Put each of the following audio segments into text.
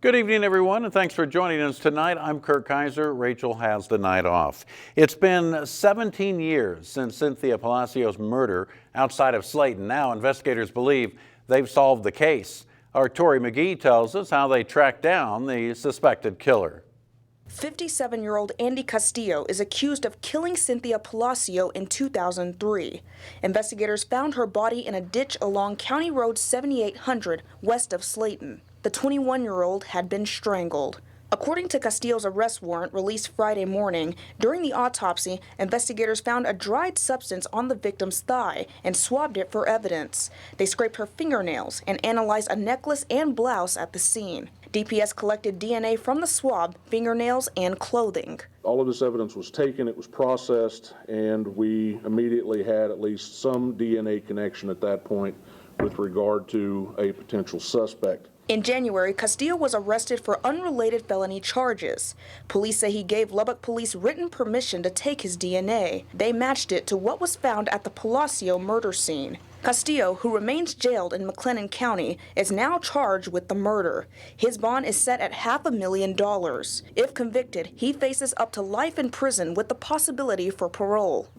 Good evening, everyone, and thanks for joining us tonight. I'm Kurt Kaiser. Rachel has the night off. It's been 17 years since Cynthia Palacio's murder outside of Slayton. Now, investigators believe they've solved the case. Our Tori McGee tells us how they tracked down the suspected killer. 57-year-old Andy Castillo is accused of killing Cynthia Palacio in 2003. Investigators found her body in a ditch along County Road 7800 west of Slayton. The 21-year-old had been strangled. According to Castillo's arrest warrant released Friday morning, during the autopsy, investigators found a dried substance on the victim's thigh and swabbed it for evidence. They scraped her fingernails and analyzed a necklace and blouse at the scene. DPS collected DNA from the swab, fingernails, and clothing. All of this evidence was taken, it was processed, and we immediately had at least some DNA connection at that point with regard to a potential suspect. In January, Castillo was arrested for unrelated felony charges. Police say he gave Lubbock police written permission to take his DNA. They matched it to what was found at the Palacio murder scene. Castillo, who remains jailed in McLennan County, is now charged with the murder. His bond is set at $500,000. If convicted, he faces up to life in prison with the possibility for parole.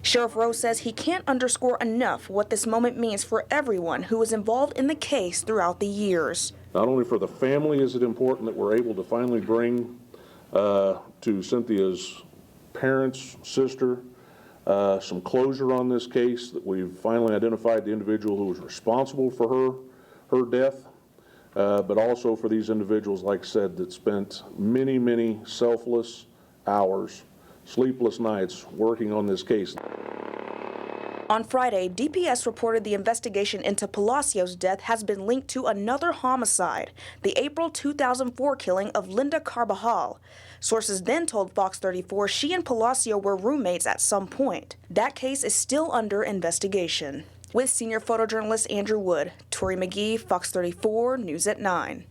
Sheriff Rowe says he can't underscore enough what this moment means for everyone who was involved in the case throughout the years. Not only for the family is it important that we're able to finally bring to Cynthia's parents, sister, some closure on this case, that we've finally identified the individual who was responsible for her death, but also for these individuals, like I said, that spent many selfless hours, sleepless nights working on this case. On Friday, DPS reported the investigation into Palacio's death has been linked to another homicide, the April 2004 killing of Linda Carbajal. Sources then told Fox 34 she and Palacio were roommates at some point. That case is still under investigation. With senior photojournalist Andrew Wood, Tori McGee, Fox 34, News at 9.